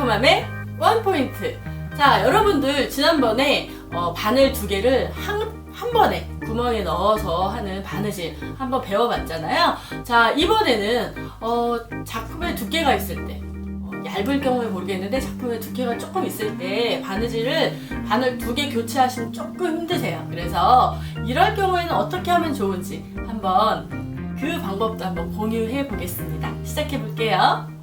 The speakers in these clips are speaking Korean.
달콤함의 원포인트. 자, 여러분들 지난번에 바늘 2개를 한 번에 구멍에 넣어서 하는 바느질 한번 배워봤잖아요. 자, 이번에는 작품에 두께가 있을 때, 얇을 경우에 모르겠는데 작품에 두께가 조금 있을 때 바늘 2개 교체하시면 조금 힘드세요. 그래서 이럴 경우에는 어떻게 하면 좋은지 한번 그 방법도 한번 공유해 보겠습니다. 시작해 볼게요.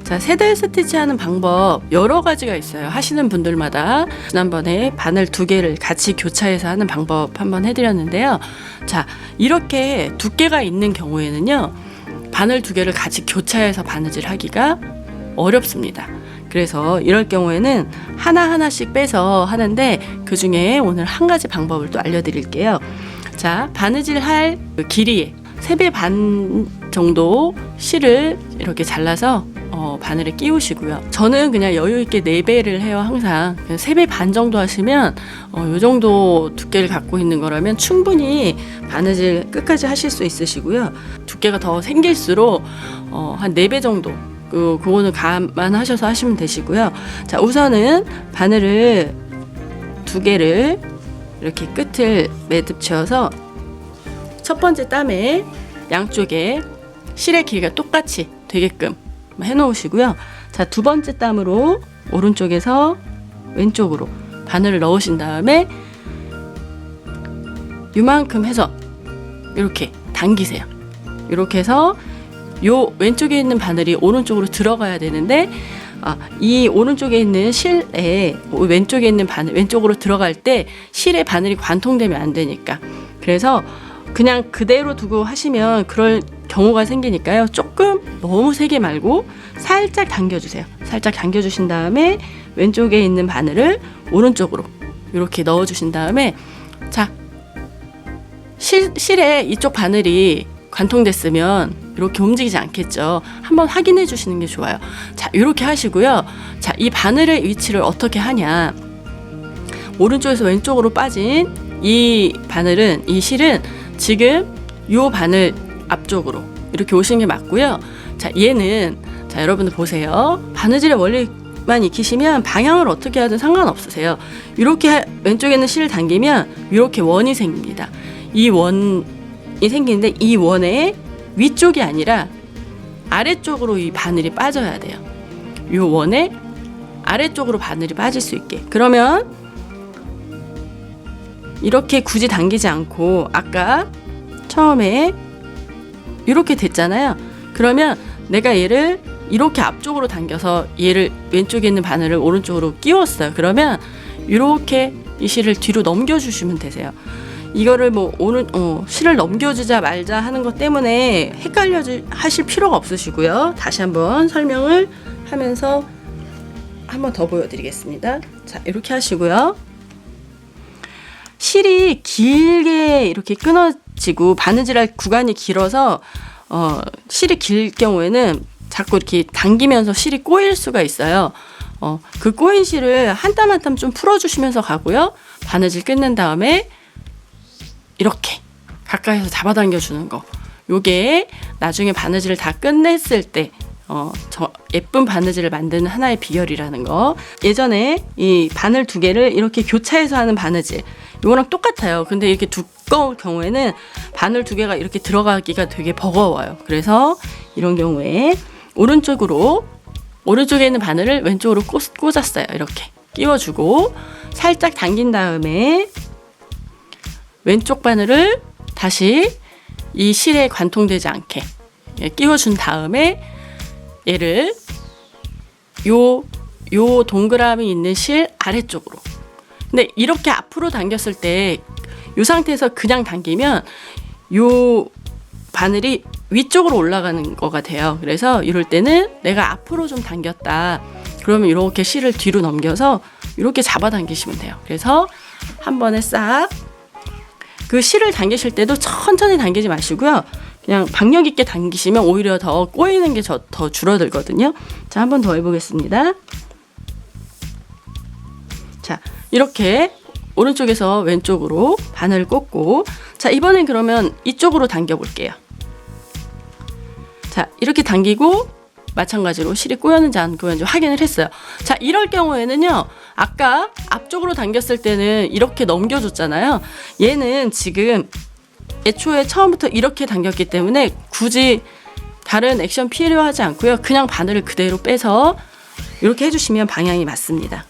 자, 세대 스티치 하는 방법 여러 가지가 있어요. 하시는 분들마다. 지난번에 바늘 2개를 같이 교차해서 하는 방법 한번 해드렸는데요. 자, 이렇게 두께가 있는 경우에는요, 바늘 2개를 같이 교차해서 바느질 하기가 어렵습니다. 그래서 이럴 경우에는 하나하나씩 빼서 하는데, 그 중에 오늘 한 가지 방법을 또 알려드릴게요. 자, 바느질 할 길이에 3배 반 정도 실을 이렇게 잘라서 바늘에 끼우시고요. 저는 그냥 여유있게 4배를 해요. 항상 3배 반 정도 하시면 요 정도 두께를 갖고 있는 거라면 충분히 바느질 끝까지 하실 수 있으시고요. 두께가 더 생길수록 한 4배 정도 그거는 감안하셔서 하시면 되시고요. 자, 우선은 바늘을 2개를 이렇게 끝을 매듭 채워서 첫 번째 땀에 양쪽에 실의 길이가 똑같이 되게끔 해놓으시고요. 자, 두 번째 땀으로 오른쪽에서 왼쪽으로 바늘을 넣으신 다음에 요만큼 해서 이렇게 당기세요. 이렇게 해서 요 왼쪽에 있는 바늘이 오른쪽으로 들어가야 되는데, 이 오른쪽에 있는 실에 왼쪽에 있는 바늘 왼쪽으로 들어갈 때 실에 바늘이 관통되면 안 되니까, 그래서 그냥 그대로 두고 하시면 그럴 경우가 생기니까요. 조금 너무 세게 말고 살짝 당겨주세요. 살짝 당겨주신 다음에 왼쪽에 있는 바늘을 오른쪽으로 이렇게 넣어주신 다음에, 자, 실에 이쪽 바늘이 관통됐으면 이렇게 움직이지 않겠죠. 한번 확인해 주시는 게 좋아요. 자, 이렇게 하시고요. 자, 이 바늘의 위치를 어떻게 하냐, 오른쪽에서 왼쪽으로 빠진 이 실은 지금 요 바늘 앞쪽으로 이렇게 오시는 게 맞고요. 자, 얘는, 자, 여러분들 보세요. 바느질의 원리만 익히시면 방향을 어떻게 하든 상관없으세요. 이렇게 왼쪽에 있는 실을 당기면 이렇게 원이 생깁니다. 이 원이 생기는데, 이 원의 위쪽이 아니라 아래쪽으로 이 바늘이 빠져야 돼요. 이 원의 아래쪽으로 바늘이 빠질 수 있게. 그러면 이렇게 굳이 당기지 않고 아까 처음에 이렇게 됐잖아요. 그러면 내가 얘를 이렇게 앞쪽으로 당겨서 얘를 왼쪽에 있는 바늘을 오른쪽으로 끼웠어요. 그러면 이렇게 이 실을 뒤로 넘겨주시면 되세요. 이거를 실을 넘겨주자 말자 하는 것 때문에 헷갈려 하실 필요가 없으시고요. 다시 한번 설명을 하면서 한 번 더 보여드리겠습니다. 자, 이렇게 하시고요. 실이 길게 이렇게 끊어지고 바느질할 구간이 길어서 실이 길 경우에는 자꾸 이렇게 당기면서 실이 꼬일 수가 있어요. 그 꼬인 실을 한 땀 한 땀 좀 풀어주시면서 가고요. 바느질 끝낸 다음에 이렇게 가까이서 잡아당겨주는 거, 요게 나중에 바느질을 다 끝냈을 때 예쁜 바느질을 만드는 하나의 비결이라는 거. 예전에 이 바늘 2개를 이렇게 교차해서 하는 바느질, 이거랑 똑같아요. 근데 이렇게 두꺼울 경우에는 바늘 2개가 이렇게 들어가기가 되게 버거워요. 그래서 이런 경우에 오른쪽에 있는 바늘을 왼쪽으로 꽂았어요. 이렇게 끼워주고 살짝 당긴 다음에 왼쪽 바늘을 다시 이 실에 관통되지 않게 끼워준 다음에 얘를 요 동그라미 있는 실 아래쪽으로. 근데 이렇게 앞으로 당겼을 때 이 상태에서 그냥 당기면 요 바늘이 위쪽으로 올라가는 거가 돼요. 그래서 이럴 때는 내가 앞으로 좀 당겼다, 그러면 이렇게 실을 뒤로 넘겨서 이렇게 잡아당기시면 돼요. 그래서 한 번에 싹, 그 실을 당기실 때도 천천히 당기지 마시고요. 그냥 박력 있게 당기시면 오히려 더 꼬이는 게 더 줄어들거든요. 자, 한 번 더 해보겠습니다. 자, 이렇게 오른쪽에서 왼쪽으로 바늘을 꽂고, 자, 이번엔 그러면 이쪽으로 당겨 볼게요. 자, 이렇게 당기고 마찬가지로 실이 꼬였는지 안 꼬였는지 확인을 했어요. 자, 이럴 경우에는요, 아까 앞쪽으로 당겼을 때는 이렇게 넘겨줬잖아요. 얘는 지금 애초에 처음부터 이렇게 당겼기 때문에 굳이 다른 액션 필요하지 않고요. 그냥 바늘을 그대로 빼서 이렇게 해주시면 방향이 맞습니다.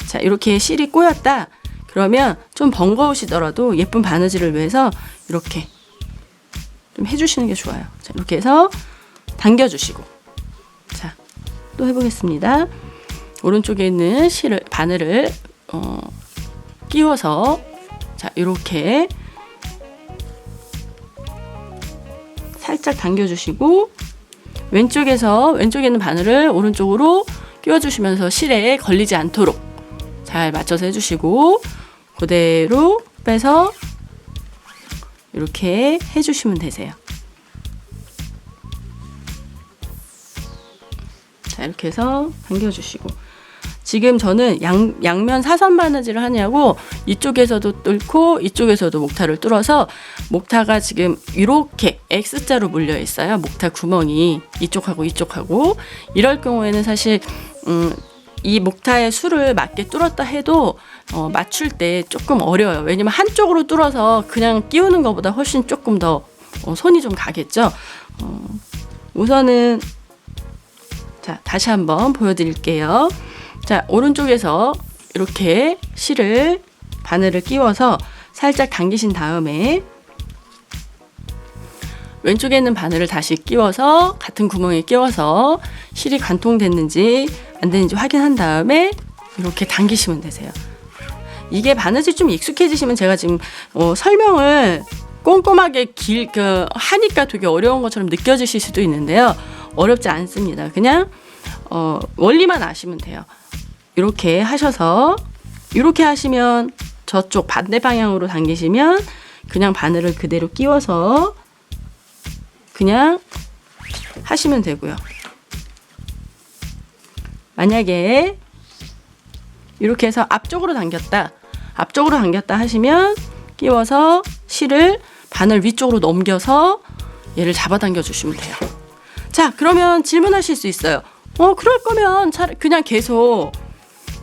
자, 이렇게 실이 꼬였다. 그러면 좀 번거우시더라도 예쁜 바느질을 위해서 이렇게 좀 해주시는 게 좋아요. 자, 이렇게 해서 당겨주시고, 자, 또 해보겠습니다. 오른쪽에 있는 바늘을 끼워서, 자, 이렇게 살짝 당겨주시고, 왼쪽에 있는 바늘을 오른쪽으로 끼워주시면서 실에 걸리지 않도록 잘 맞춰서 해주시고, 그대로 빼서 이렇게 해주시면 되세요. 자, 이렇게 해서 당겨주시고, 지금 저는 양면 사선 바느질을 하냐고 이쪽에서도 뚫고 이쪽에서도 목타를 뚫어서 목타가 지금 이렇게 X자로 물려 있어요. 목타 구멍이 이쪽하고 이쪽하고. 이럴 경우에는 사실 이 목타의 수를 맞게 뚫었다 해도 맞출 때 조금 어려워요. 왜냐면 한쪽으로 뚫어서 그냥 끼우는 것보다 훨씬 조금 더 손이 좀 가겠죠. 우선은 자, 다시 한번 보여드릴게요. 자, 오른쪽에서 이렇게 바늘을 끼워서 살짝 당기신 다음에 왼쪽에 있는 바늘을 다시 끼워서 같은 구멍에 끼워서 실이 관통됐는지 안 됐는지 확인한 다음에 이렇게 당기시면 되세요. 이게 바느질 좀 익숙해지시면 제가 지금 설명을 꼼꼼하게 하니까 되게 어려운 것처럼 느껴지실 수도 있는데요. 어렵지 않습니다. 그냥 원리만 아시면 돼요. 이렇게 하셔서 이렇게 하시면 저쪽 반대 방향으로 당기시면 그냥 바늘을 그대로 끼워서 그냥 하시면 되고요. 만약에 이렇게 해서 앞쪽으로 당겼다 하시면 끼워서 실을 바늘 위쪽으로 넘겨서 얘를 잡아당겨 주시면 돼요. 자, 그러면 질문하실 수 있어요. 그럴 거면 그냥 계속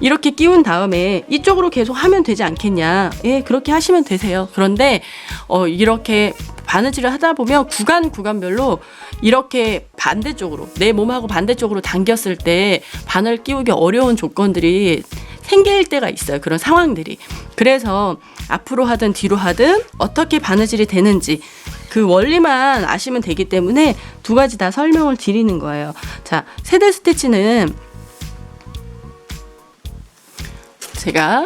이렇게 끼운 다음에 이쪽으로 계속 하면 되지 않겠냐. 예, 그렇게 하시면 되세요. 그런데 이렇게 바느질을 하다 보면 구간별로 이렇게 반대쪽으로, 내 몸하고 반대쪽으로 당겼을 때 바늘 끼우기 어려운 조건들이 생길 때가 있어요. 그런 상황들이. 그래서 앞으로 하든 뒤로 하든 어떻게 바느질이 되는지 그 원리만 아시면 되기 때문에 두 가지 다 설명을 드리는 거예요. 자, 세대 스티치는 제가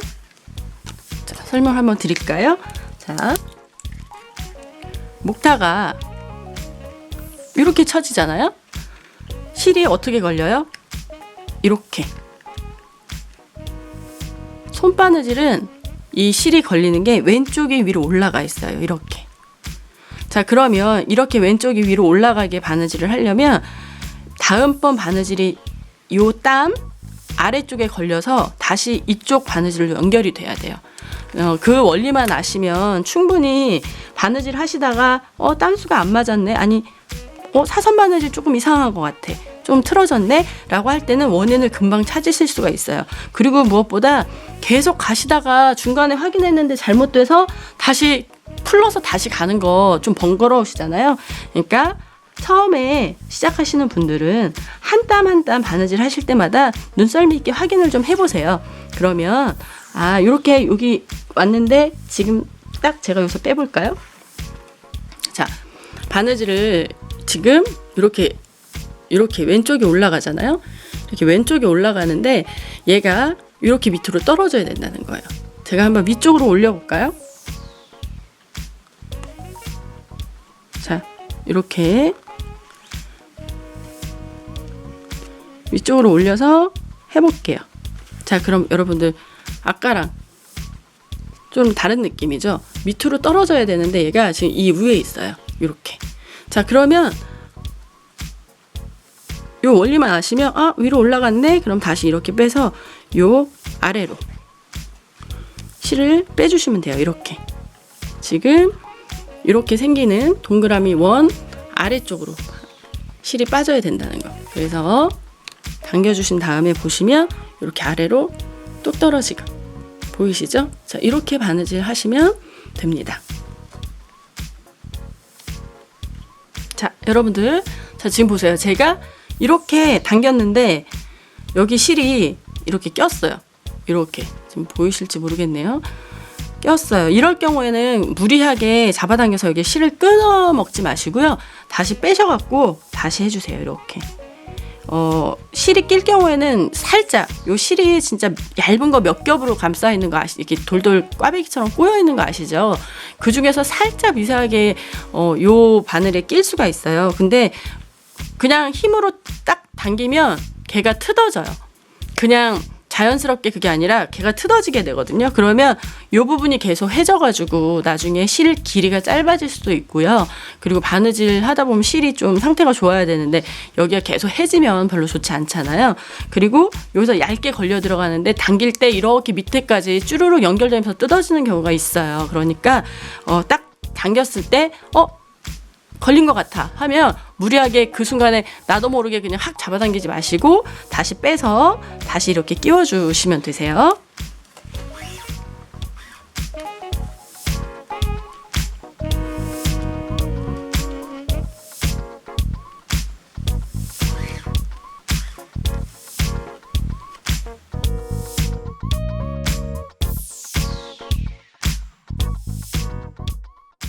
설명 한번 드릴까요? 자, 목타가 이렇게 쳐지잖아요. 실이 어떻게 걸려요? 이렇게. 손바느질은 이 실이 걸리는 게 왼쪽이 위로 올라가 있어요. 이렇게. 자, 그러면 이렇게 왼쪽이 위로 올라가게 바느질을 하려면 다음번 바느질이 요 땀 아래쪽에 걸려서 다시 이쪽 바느질로 연결이 돼야 돼요. 그 원리만 아시면 충분히 바느질 하시다가 땀수가 안 맞았네, 아니 사선 바느질 조금 이상한 것 같아, 좀 틀어졌네 라고 할 때는 원인을 금방 찾으실 수가 있어요. 그리고 무엇보다 계속 가시다가 중간에 확인했는데 잘못돼서 다시 풀러서 다시 가는 거 좀 번거로우시잖아요. 그러니까 처음에 시작하시는 분들은 한 땀 한 땀 바느질 하실 때마다 눈썰미 있게 확인을 좀 해보세요. 그러면 이렇게 여기 왔는데 지금 딱 제가 여기서 빼볼까요? 자, 바느질을 지금 이렇게 왼쪽에 올라가잖아요. 이렇게 왼쪽에 올라가는데 얘가 이렇게 밑으로 떨어져야 된다는 거예요. 제가 한번 위쪽으로 올려볼까요? 자, 이렇게 위쪽으로 올려서 해볼게요. 자, 그럼 여러분들 아까랑 좀 다른 느낌이죠? 밑으로 떨어져야 되는데 얘가 지금 이 위에 있어요. 이렇게. 자, 그러면 요 원리만 아시면 위로 올라갔네? 그럼 다시 이렇게 빼서 요 아래로 실을 빼주시면 돼요. 이렇게. 지금 이렇게 생기는 동그라미 원 아래쪽으로 실이 빠져야 된다는 거. 그래서 당겨주신 다음에 보시면 이렇게 아래로 뚝 떨어지고 보이시죠? 자, 이렇게 바느질 하시면 됩니다. 자, 여러분들, 자, 지금 보세요. 제가 이렇게 당겼는데 여기 실이 이렇게 꼈어요. 이렇게 지금 보이실지 모르겠네요. 꼈어요. 이럴 경우에는 무리하게 잡아당겨서 여기 실을 끊어 먹지 마시고요. 다시 빼셔갖고 다시 해주세요. 이렇게. 실이 낄 경우에는 살짝, 요 실이 진짜 얇은 거 몇 겹으로 감싸 있는 거 이렇게 돌돌 꽈배기처럼 꼬여 있는 거 아시죠? 그 중에서 살짝 미세하게 요 바늘에 낄 수가 있어요. 근데 그냥 힘으로 딱 당기면 걔가 트어져요. 그냥 자연스럽게 그게 아니라 걔가 트어지게 되거든요. 그러면 요 부분이 계속 해져가지고 나중에 실 길이가 짧아질 수도 있고요. 그리고 바느질 하다 보면 실이 좀 상태가 좋아야 되는데 여기가 계속 해지면 별로 좋지 않잖아요. 그리고 여기서 얇게 걸려 들어가는데 당길 때 이렇게 밑에까지 쭈루룩 연결되면서 뜯어지는 경우가 있어요. 그러니까 딱 당겼을 때 걸린 것 같아 하면 무리하게 그 순간에 나도 모르게 그냥 확 잡아당기지 마시고 다시 빼서 다시 이렇게 끼워주시면 되세요.